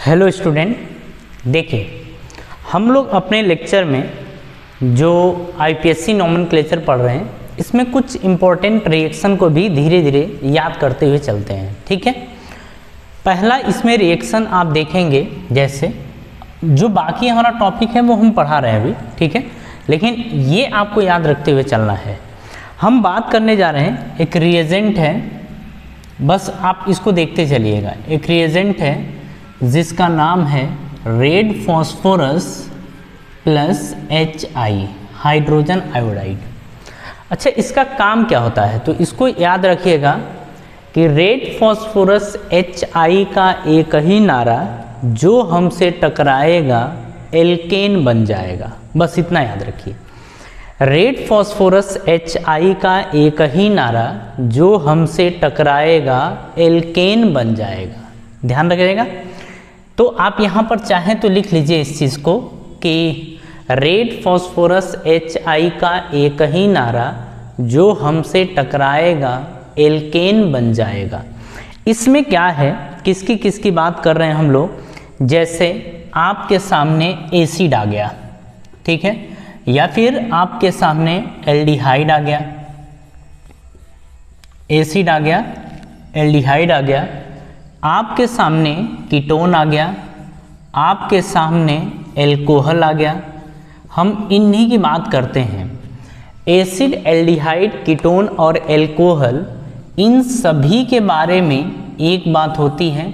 Hello student, देखिए हम लोग अपने लेक्चर में जो आईपीएससी नोमेनक्लेचर पढ़ रहे हैं इसमें कुछ इम्पोर्टेंट रिएक्शन को भी धीरे धीरे याद करते हुए चलते हैं। ठीक है, पहला इसमें रिएक्शन आप देखेंगे, जैसे जो बाकी हमारा टॉपिक है वो हम पढ़ा रहे हैं अभी, ठीक है, लेकिन ये आपको याद रखते हुए चलना है। हम बात करने जा रहे हैं, एक रिएजेंट है, बस आप इसको देखते चलिएगा। एक रिएजेंट है जिसका नाम है red phosphorus plus HI, hydrogen iodide. अच्छा, इसका काम क्या होता है तो इसको याद रखिएगा कि रेड फॉस्फोरस HI का एक ही नारा जो हमसे टकराएगा एल्केन बन जाएगा, बस इतना याद रखिए। रेड फॉस्फोरस HI का एक ही नारा जो हमसे टकराएगा एल्केन बन जाएगा, ध्यान रखिएगा। तो आप यहाँ पर चाहें तो लिख लीजिए इस चीज़ को कि रेड फॉस्फोरस HI का एक ही नारा जो हमसे टकराएगा एल्केन बन जाएगा। इसमें क्या है, किसकी किसकी बात कर रहे हैं हम लोग, जैसे आपके सामने एसिड आ गया, ठीक है, या फिर आपके सामने एल्डिहाइड आ गया, एसिड आ गया, एल्डिहाइड आ गया, आपके सामने कीटोन आ गया, आपके सामने एल्कोहल आ गया। हम इन्हीं की बात करते हैं। एसिड, एल्डिहाइड, कीटोन और एल्कोहल, इन सभी के बारे में एक बात होती है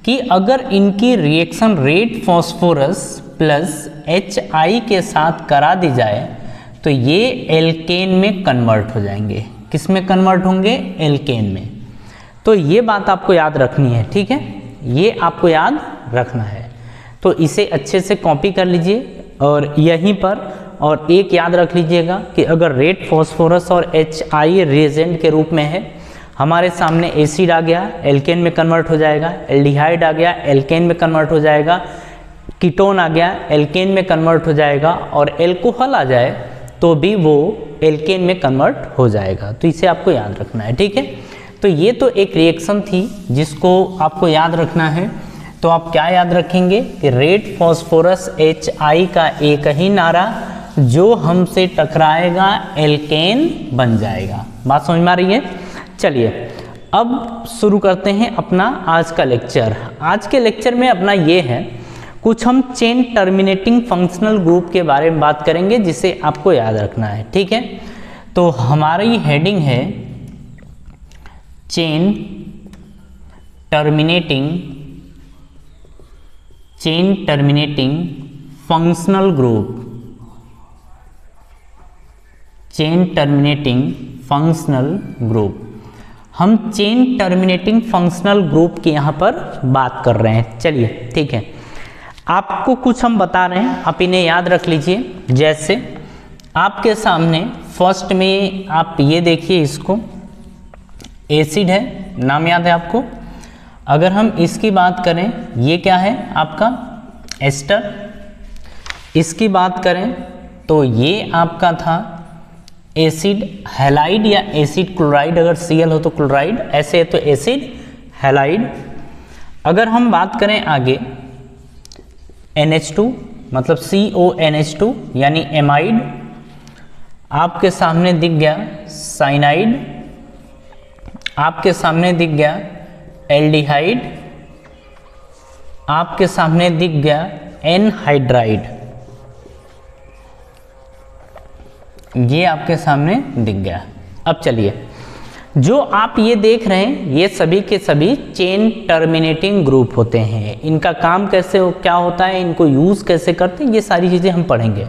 कि अगर इनकी reaction red phosphorus plus HI के साथ करा दी जाए तो ये एल्केन में कन्वर्ट हो जाएंगे। किस में कन्वर्ट होंगे? एल्केन में। तो ये बात आपको याद रखनी है, ठीक है, ये आपको याद रखना है। तो इसे अच्छे से कॉपी कर लीजिए और यहीं पर, और एक याद रख लीजिएगा कि अगर रेड फॉस्फोरस और HI रिएजेंट के रूप में है, हमारे सामने एसिड आ गया एल्केन में कन्वर्ट हो जाएगा, एल्डिहाइड आ गया एल्केन में कन्वर्ट हो जाएगा, कीटोन आ गया एल्केन में कन्वर्ट हो जाएगा, और एल्कोहल आ जाए तो भी वो एल्केन में कन्वर्ट हो जाएगा। तो इसे आपको याद रखना है, ठीक है। तो ये तो एक रिएक्शन थी जिसको आपको याद रखना है। तो आप क्या याद रखेंगे कि रेड फॉस्फोरस HI का एक ही नारा जो हमसे टकराएगा एल्केन बन जाएगा। बात समझ में आ रही है? चलिए अब शुरू करते हैं अपना आज का लेक्चर। आज के लेक्चर में अपना ये है, कुछ हम चेन टर्मिनेटिंग फंक्शनल ग्रुप के बारे में बात करेंगे जिसे आपको याद रखना है, ठीक है। तो हमारी हेडिंग है chain terminating functional group, chain terminating functional group. हम चेन टर्मिनेटिंग फंक्शनल ग्रुप की यहाँ पर बात कर रहे हैं। चलिए ठीक है, आपको कुछ हम बता रहे हैं, आप इन्हें याद रख लीजिए। जैसे आपके सामने फर्स्ट में आप ये देखिए, इसको एसिड है, नाम याद है आपको। अगर हम इसकी बात करें, ये क्या है आपका एस्टर। इसकी बात करें तो ये आपका था एसिड हैलाइड या एसिड क्लोराइड, अगर Cl हो तो क्लोराइड, ऐसे है तो एसिड हैलाइड। अगर हम बात करें आगे NH2 मतलब CONH2 यानी एमाइड, आपके सामने दिख गया साइनाइड, आपके सामने दिख गया एल्डिहाइड, आपके सामने दिख गया एनहाइड्राइड, ये आपके सामने दिख गया। अब चलिए, जो आप ये देख रहे हैं ये सभी के सभी चेन टर्मिनेटिंग ग्रुप होते हैं। इनका काम कैसे क्या होता है, इनको यूज़ कैसे करते हैं, ये सारी चीज़ें हम पढ़ेंगे।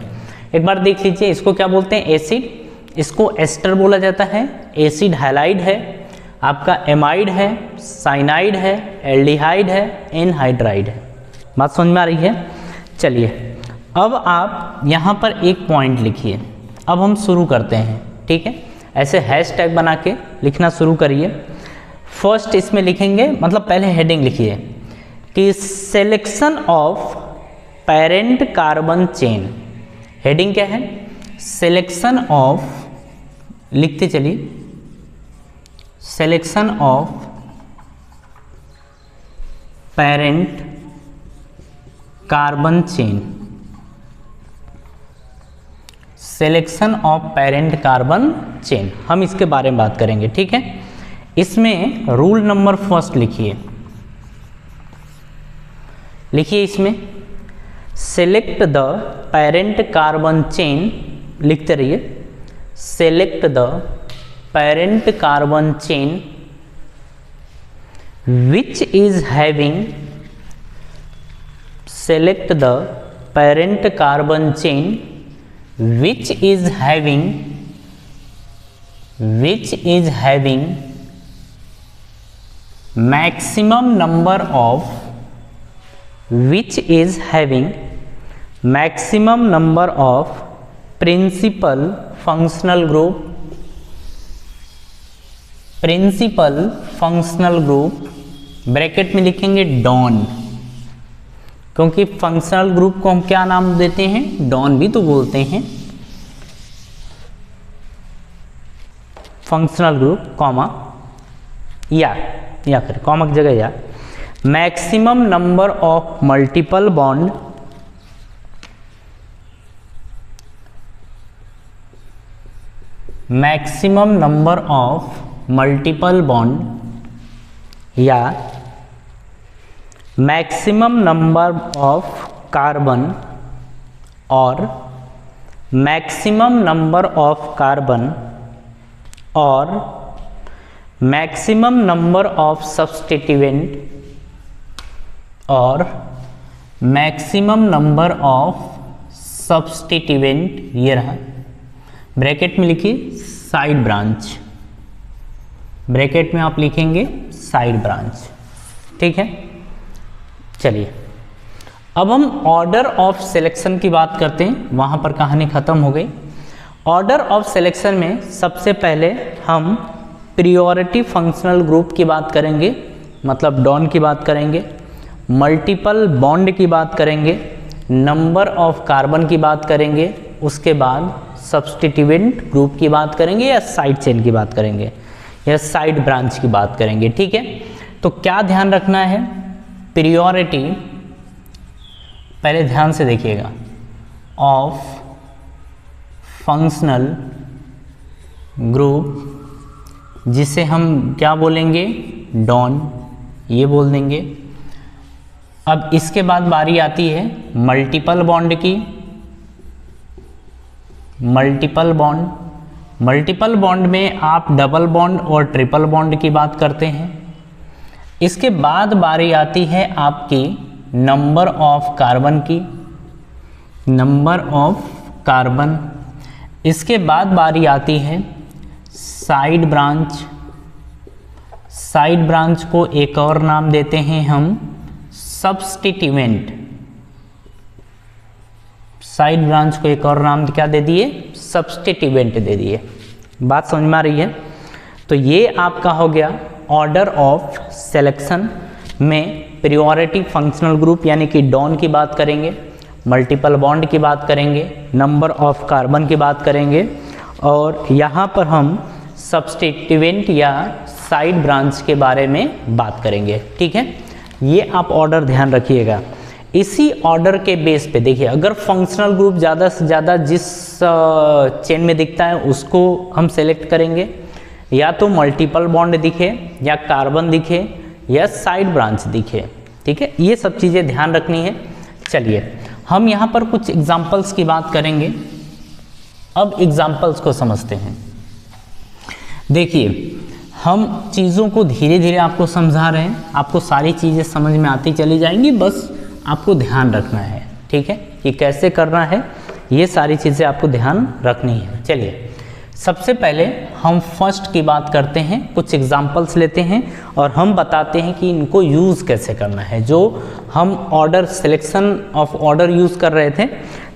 एक बार देख लीजिए, इसको क्या बोलते हैं? एसिड, इसको एस्टर बोला जाता है। एसिड हैलाइड है, आपका एमाइड है, साइनाइड है, एल्डिहाइड है, एनहाइड्राइड है। बात समझ में आ रही है? चलिए अब आप यहाँ पर एक पॉइंट लिखिए। अब हम शुरू करते हैं, ठीक है, ऐसे हैशटैग बना के लिखना शुरू करिए। फर्स्ट इसमें लिखेंगे, मतलब पहले हेडिंग लिखिए कि selection of parent carbon chain. Heading क्या है? सिलेक्शन ऑफ, लिखते चलिए, selection of parent carbon chain, selection of parent carbon chain, हम इसके बारे में बात करेंगे, ठीक है। इसमें रूल नंबर फर्स्ट लिखिए इसमें select the parent carbon chain, लिखते रहिए, select the parent carbon chain which is having, select the parent carbon chain which is having maximum number of principal functional group, bracket में लिखेंगे don, क्योंकि functional group को हम क्या नाम देते हैं, डॉन भी तो बोलते हैं, फंक्शनल ग्रुप, कॉमा या फिर कॉमा की जगह या, maximum number of multiple bond, maximum number of multiple bond या मैक्सिमम नंबर ऑफ कार्बन और मैक्सिमम नंबर ऑफ कार्बन और मैक्सिमम नंबर ऑफ सब्स्टिट्यूएंट और मैक्सिमम नंबर ऑफ सब्स्टिट्यूएंट, ये रहा, ब्रैकेट में लिखिए साइड ब्रांच, ब्रैकेट में आप लिखेंगे साइड ब्रांच, ठीक है। चलिए अब हम ऑर्डर ऑफ सिलेक्शन की बात करते हैं, वहाँ पर कहानी ख़त्म हो गई। ऑर्डर ऑफ सिलेक्शन में सबसे पहले हम प्रियोरिटी फंक्शनल ग्रुप की बात करेंगे, मतलब डॉन की बात करेंगे, मल्टीपल बॉन्ड की बात करेंगे, नंबर ऑफ कार्बन की बात करेंगे, उसके बाद सब्स्टिट्यूएंट ग्रुप की बात करेंगे या साइड चेन की बात करेंगे या साइड ब्रांच की बात करेंगे, ठीक है। तो क्या ध्यान रखना है, प्रियोरिटी पहले ध्यान से देखिएगा, ऑफ फंक्शनल ग्रुप, जिसे हम क्या बोलेंगे, डॉन, ये बोल देंगे। अब इसके बाद बारी आती है मल्टीपल बॉन्ड की, मल्टीपल बॉन्ड में आप डबल बॉन्ड और ट्रिपल बॉन्ड की बात करते हैं। इसके बाद बारी आती है आपकी नंबर ऑफ कार्बन की, नंबर ऑफ कार्बन। इसके बाद बारी आती है साइड ब्रांच, साइड ब्रांच को एक और नाम देते हैं हम सब्स्टिट्यूएंट, साइड ब्रांच को एक और नाम क्या दे दिए, सब्स्टिट्यूएंट दे दिए। बात समझ में आ रही है। तो ये आपका हो गया ऑर्डर ऑफ सिलेक्शन में प्रियोरिटी फंक्शनल ग्रुप यानी कि डॉन की बात करेंगे, मल्टीपल बॉन्ड की बात करेंगे, नंबर ऑफ कार्बन की बात करेंगे और यहाँ पर हम सब्स्टिट्यूएंट या साइड ब्रांच के बारे में बात करेंगे, ठीक है। ये आप ऑर्डर ध्यान रखिएगा। इसी ऑर्डर के बेस पे देखिए, अगर फंक्शनल ग्रुप ज़्यादा से ज़्यादा जिस चेन में दिखता है उसको हम सेलेक्ट करेंगे, या तो मल्टीपल बॉन्ड दिखे या कार्बन दिखे या साइड ब्रांच दिखे, ठीक है। ये सब चीज़ें ध्यान रखनी है। चलिए हम यहाँ पर कुछ एग्जाम्पल्स की बात करेंगे। अब एग्जाम्पल्स को समझते हैं। देखिए हम चीज़ों को धीरे धीरे आपको समझा रहे हैं, आपको सारी चीज़ें समझ में आती चली जाएंगी, बस आपको ध्यान रखना है, ठीक है, कि कैसे करना है, ये सारी चीज़ें आपको ध्यान रखनी है। चलिए सबसे पहले हम फर्स्ट की बात करते हैं, कुछ एग्जाम्पल्स लेते हैं और हम बताते हैं कि इनको यूज़ कैसे करना है। जो हम order selection of order use कर रहे थे,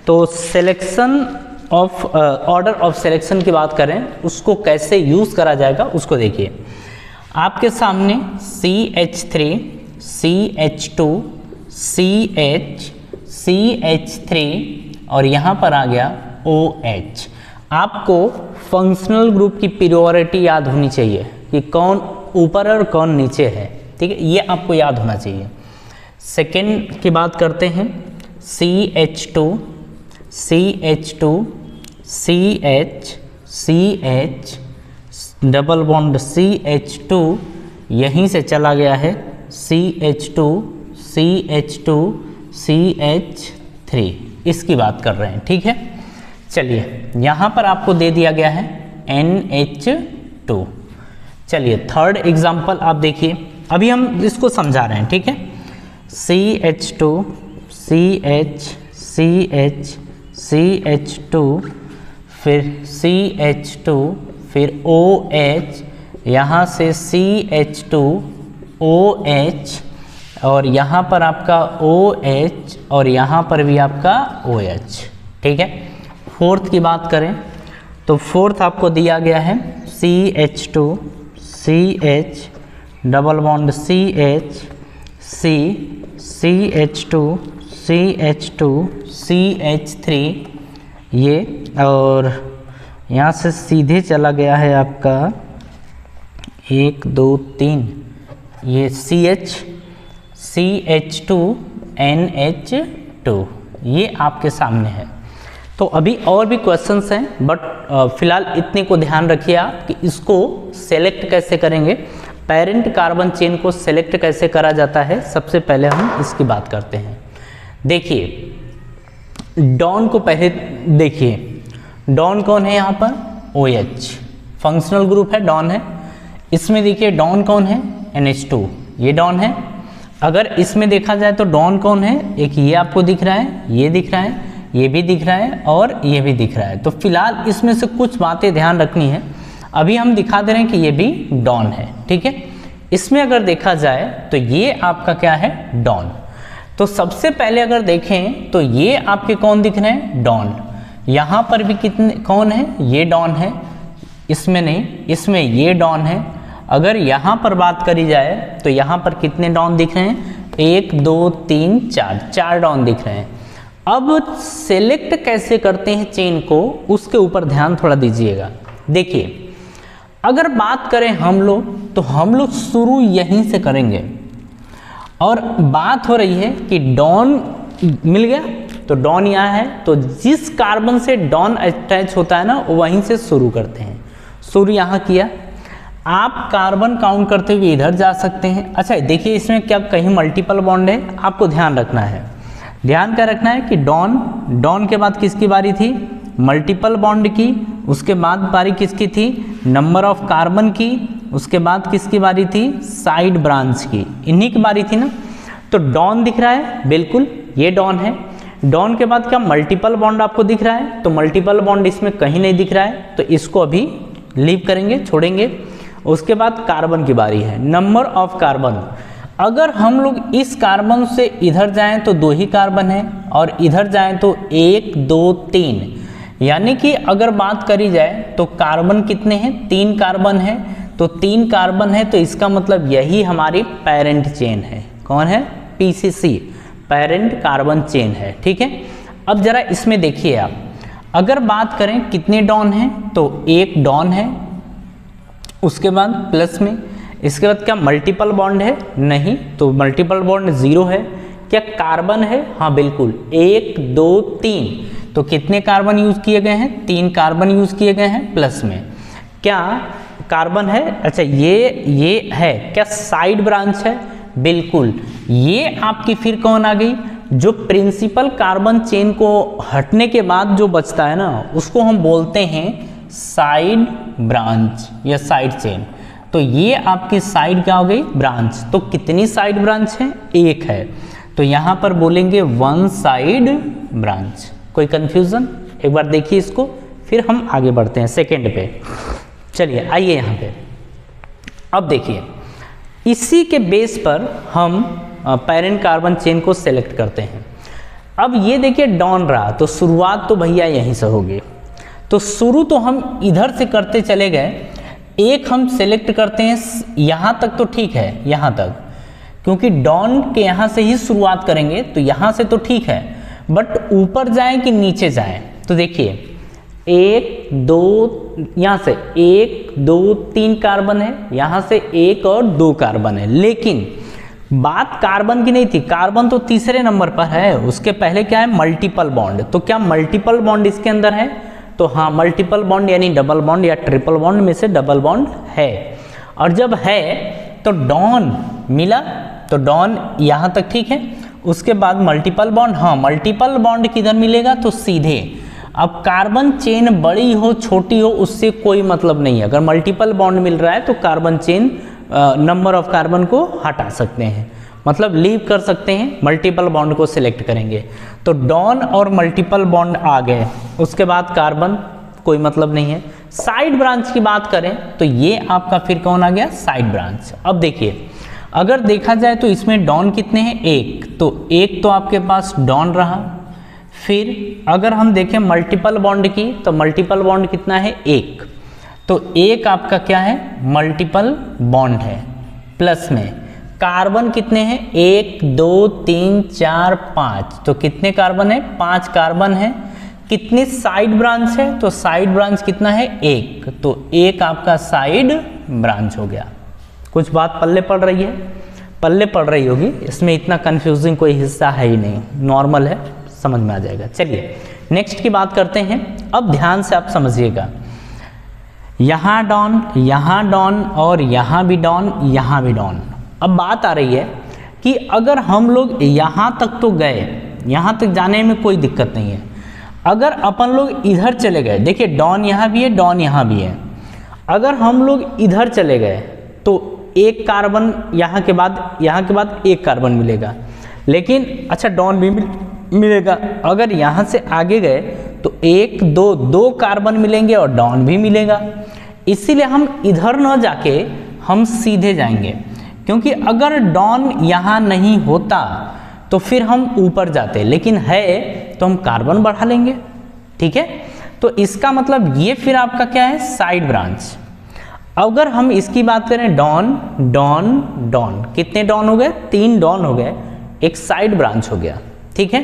तो selection of order of selection की बात करें, उसको कैसे यूज़ करा जाएगा उसको देखिए। आपके सामने CH3, CH2, CH, CH3 और यहाँ पर आ गया OH। आपको फंक्शनल ग्रुप की प्रियोरिटी याद होनी चाहिए कि कौन ऊपर और कौन नीचे है, ठीक है, ये आपको याद होना चाहिए। सेकेंड की बात करते हैं, CH2 CH2 CH CH double bond CH2 यहीं से चला गया है CH2 CH2 CH3, इसकी बात कर रहे हैं, ठीक है। चलिए यहाँ पर आपको दे दिया गया है NH2। चलिए थर्ड एग्जाम्पल आप देखिए, अभी हम इसको समझा रहे हैं, ठीक है। CH2 CH CH CH2 फिर CH2 फिर OH, यहाँ से CH2 OH और यहाँ पर आपका OH और यहाँ पर भी आपका OH, ठीक है। फोर्थ की बात करें तो फोर्थ आपको दिया गया है CH2 CH double bond CH C CH2 CH2 CH3 ये, और यहाँ से सीधे चला गया है आपका 1 2 3 ये CH CH2 NH2, ये आपके सामने है। तो अभी और भी क्वेश्चंस हैं, बट फिलहाल इतने को ध्यान रखिए आप कि इसको सेलेक्ट कैसे करेंगे, पेरेंट कार्बन चेन को सेलेक्ट कैसे करा जाता है। सबसे पहले हम इसकी बात करते हैं। देखिए डॉन को पहले देखिए, डॉन कौन है यहाँ पर, OH फंक्शनल ग्रुप है, डॉन है। इसमें देखिए डॉन कौन है, NH2, ये डॉन है। अगर इसमें देखा जाए तो डॉन कौन है, एक ये आपको दिख रहा है, ये दिख रहा है, ये भी दिख रहा है और ये भी दिख रहा है। तो फिलहाल इसमें से कुछ बातें ध्यान रखनी है। अभी हम दिखा दे रहे हैं कि ये भी डॉन है, ठीक है। इसमें अगर देखा जाए तो ये आपका क्या है, डॉन। तो सबसे पहले अगर देखें तो ये आपके कौन दिख रहे हैं, डॉन। यहाँ पर भी कितने कौन है, ये डॉन है, इसमें नहीं, इसमें ये डॉन है। अगर यहाँ पर बात करी जाए तो यहाँ पर कितने डॉन दिख रहे हैं, 1 2 3 4 डॉन दिख रहे हैं। अब सेलेक्ट कैसे करते हैं चेन को, उसके ऊपर ध्यान थोड़ा दीजिएगा। देखिए अगर बात करें हम लोग तो हम लोग शुरू यहीं से करेंगे, और बात हो रही है कि डॉन मिल गया तो डॉन यहाँ है, तो जिस कार्बन से डॉन अटैच होता है ना वहीं से शुरू करते हैं। शुरू यहाँ किया, आप कार्बन काउंट करते हुए इधर जा सकते हैं। अच्छा देखिए इसमें क्या कहीं मल्टीपल बॉन्ड है, आपको ध्यान रखना है। ध्यान क्या रखना है कि डॉन के बाद किसकी बारी थी, मल्टीपल बॉन्ड की। उसके बाद बारी किसकी थी, नंबर ऑफ कार्बन की। उसके बाद किसकी बारी थी, साइड ब्रांच की, इन्हीं की बारी थी ना। तो डॉन दिख रहा है, बिल्कुल ये डॉन है। डॉन के बाद क्या मल्टीपल बॉन्ड आपको दिख रहा है, तो मल्टीपल बॉन्ड इसमें कहीं नहीं दिख रहा है, तो इसको अभी लीव करेंगे, छोड़ेंगे। उसके बाद कार्बन की बारी है, नंबर ऑफ कार्बन। अगर हम लोग इस कार्बन से इधर जाएं तो 2 ही कार्बन है, और इधर जाएं तो 1 2 3, यानी कि अगर बात करी जाए तो कार्बन कितने हैं, 3 कार्बन है। तो 3 कार्बन है, तो इसका मतलब यही हमारी पेरेंट चेन है। कौन है, PCC, पेरेंट कार्बन चेन है, ठीक है। अब जरा इसमें देखिए आप, अगर बात करें कितने डॉन हैं, तो 1 डॉन है। उसके बाद प्लस में, इसके बाद क्या मल्टीपल बॉन्ड है, नहीं, तो मल्टीपल बॉन्ड 0 है। क्या कार्बन है, हाँ बिल्कुल, 1 2 3, तो कितने कार्बन यूज किए गए हैं, 3 कार्बन यूज किए गए हैं। प्लस में क्या कार्बन है, अच्छा ये है, क्या साइड ब्रांच है, बिल्कुल। ये आपकी फिर कौन आ गई, जो प्रिंसिपल कार्बन चेन को हटने के बाद जो बचता है ना, उसको हम बोलते हैं साइड ब्रांच या साइड चेन। तो ये आपकी साइड क्या हो गई, ब्रांच। तो कितनी साइड ब्रांच है, 1 है, तो यहाँ पर बोलेंगे 1 साइड ब्रांच। कोई कंफ्यूजन, एक बार देखिए इसको, फिर हम आगे बढ़ते हैं सेकेंड पे। चलिए आइए यहाँ पे, अब देखिए इसी के बेस पर हम पेरेंट कार्बन चेन को सेलेक्ट करते हैं। अब ये देखिए डॉन रहा, तो शुरुआत तो भैया यहीं से होगी। तो शुरू तो हम इधर से करते चले गए, एक हम सेलेक्ट करते हैं यहाँ तक, तो ठीक है यहाँ तक, क्योंकि डॉन के यहाँ से ही शुरुआत करेंगे, तो यहाँ से तो ठीक है। बट ऊपर जाएं कि नीचे जाएं, तो देखिए 1 2, यहाँ से 1 2 3 कार्बन है, यहाँ से 1 और 2 कार्बन है, लेकिन बात कार्बन की नहीं थी, कार्बन तो तीसरे नंबर पर है, उसके पहले क्या है मल्टीपल बॉन्ड। तो क्या मल्टीपल बॉन्ड इसके अंदर है? तो हाँ, मल्टीपल बॉन्ड यानी डबल बॉन्ड या ट्रिपल बॉन्ड में से डबल बॉन्ड है। और जब है तो डॉन मिला, तो डॉन यहाँ तक ठीक है। उसके बाद मल्टीपल बॉन्ड, हाँ मल्टीपल बॉन्ड किधर मिलेगा? तो सीधे। अब कार्बन चेन बड़ी हो छोटी हो उससे कोई मतलब नहीं है, अगर मल्टीपल बॉन्ड मिल रहा है तो carbon chain number of carbon को हटा सकते हैं, मतलब लीव कर सकते हैं, मल्टीपल बॉन्ड को सिलेक्ट करेंगे। तो डॉन और मल्टीपल बॉन्ड आ गए, उसके बाद कार्बन कोई मतलब नहीं है। साइड ब्रांच की बात करें तो ये आपका फिर कौन आ गया? Side branch. अब देखिए, अगर देखा जाए तो इसमें डॉन कितने हैं? एक, तो एक तो आपके पास डॉन रहा। फिर अगर हम देखें मल्टीपल बॉन्ड की, तो मल्टीपल बॉन्ड कितना है? एक। तो एक आपका क्या है? मल्टीपल बॉन्ड है। प्लस में कार्बन कितने हैं? 1 2 3 4 5, तो कितने कार्बन है? 5 कार्बन है। कितनी साइड ब्रांच है? तो साइड ब्रांच कितना है? एक, तो एक आपका साइड ब्रांच हो गया। कुछ बात पल्ले पड़ रही है? पल्ले पड़ रही होगी, इसमें इतना कंफ्यूजिंग कोई हिस्सा है ही नहीं, नॉर्मल है, समझ में आ जाएगा। चलिए नेक्स्ट की बात करते हैं। अब ध्यान से आप समझिएगा, यहाँ डॉन और यहाँ भी डॉन, यहाँ भी डॉन। अब बात आ रही है कि अगर हम लोग यहाँ तक तो गए, यहाँ तक जाने में कोई दिक्कत नहीं है। अगर अपन लोग इधर चले गए, देखिए डॉन यहाँ भी है, डॉन यहाँ भी है, अगर हम लोग इधर चले गए तो एक कार्बन यहाँ के बाद एक कार्बन मिलेगा, लेकिन अच्छा डॉन भी मिलेगा। अगर यहाँ से आगे गए तो एक दो कार्बन मिलेंगे और डॉन भी मिलेगा। इसीलिए हम इधर न जाके हम सीधे जाएंगे, क्योंकि अगर डॉन यहाँ नहीं होता तो फिर हम ऊपर जाते, लेकिन है तो हम कार्बन बढ़ा लेंगे। ठीक है, तो इसका मतलब ये फिर आपका क्या है? Side branch. अगर हम इसकी बात करें, डॉन डॉन डॉन, कितने डॉन हो गए? 3 डॉन हो गए, एक साइड ब्रांच हो गया। ठीक है,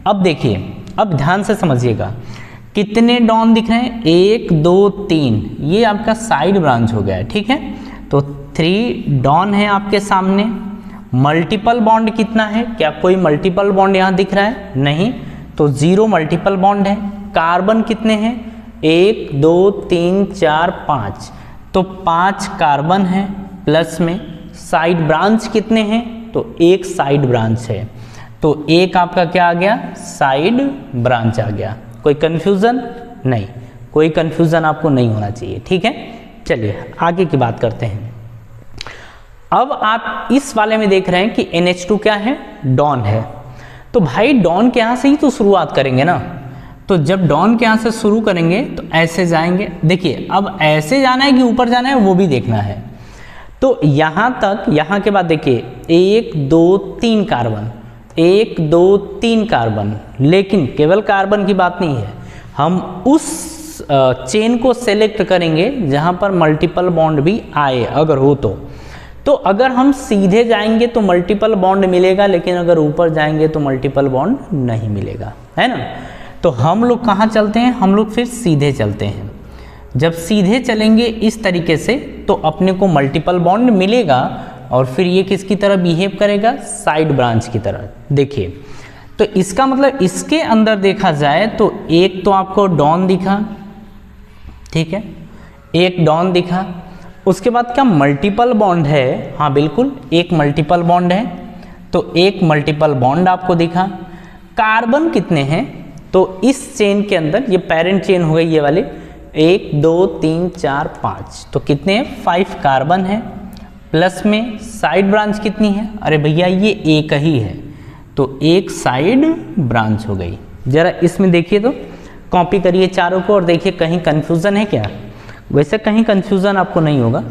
अब देखिए, अब ध्यान से समझिएगा, कितने डॉन दिख रहे हैं? 1 2 3, ये आपका साइड ब्रांच हो गया है। ठीक है, तो 3 डॉन है आपके सामने। मल्टीपल बॉन्ड कितना है? क्या कोई मल्टीपल बॉन्ड यहाँ दिख रहा है? नहीं, तो 0 मल्टीपल बॉन्ड है। कार्बन कितने हैं? 1 2 3 4 5, तो 5 कार्बन है। प्लस में साइड ब्रांच कितने हैं? तो एक साइड ब्रांच है, तो एक आपका क्या आ गया? साइड ब्रांच आ गया। कोई कंफ्यूजन नहीं, कोई कंफ्यूजन आपको नहीं होना चाहिए। ठीक है, चलिए आगे की बात करते हैं। अब आप इस वाले में देख रहे हैं कि NH2 क्या है? डॉन है। तो भाई डॉन के यहाँ से ही तो शुरुआत करेंगे ना, तो जब डॉन के यहाँ से शुरू करेंगे तो ऐसे जाएंगे। देखिए अब ऐसे जाना है कि ऊपर जाना है वो भी देखना है। तो यहाँ तक, यहाँ के बाद देखिए 1 2 3 कार्बन, 1 2 3 कार्बन, लेकिन केवल कार्बन की बात नहीं है, हम उस चेन को सेलेक्ट करेंगे जहाँ पर मल्टीपल बॉन्ड भी आए अगर हो तो अगर हम सीधे जाएंगे तो मल्टीपल बॉन्ड मिलेगा, लेकिन अगर ऊपर जाएंगे तो मल्टीपल बॉन्ड नहीं मिलेगा, है ना। तो हम लोग कहाँ चलते हैं? हम लोग फिर सीधे चलते हैं। जब सीधे चलेंगे इस तरीके से तो अपने को मल्टीपल बॉन्ड मिलेगा और फिर ये किसकी तरह बिहेव करेगा? साइड ब्रांच की तरह। देखिए तो इसका मतलब इसके अंदर देखा जाए तो एक तो आपको डॉन दिखा, ठीक है, एक डॉन दिखा। उसके बाद क्या मल्टीपल बॉन्ड है? हाँ बिल्कुल, एक मल्टीपल बॉन्ड है, तो एक मल्टीपल बॉन्ड आपको दिखा। कार्बन कितने हैं? तो इस चेन के अंदर, ये पेरेंट चेन हो गई ये वाले, 1 2 3 4 5, तो कितने हैं? 5 कार्बन है। प्लस में साइड ब्रांच कितनी है? अरे भैया ये एक ही है, तो एक साइड ब्रांच हो गई। जरा इसमें देखिए तो, कॉपी करिए चारों को और देखिए कहीं कंफ्यूजन है क्या? वैसे कहीं कंफ्यूजन आपको नहीं होगा।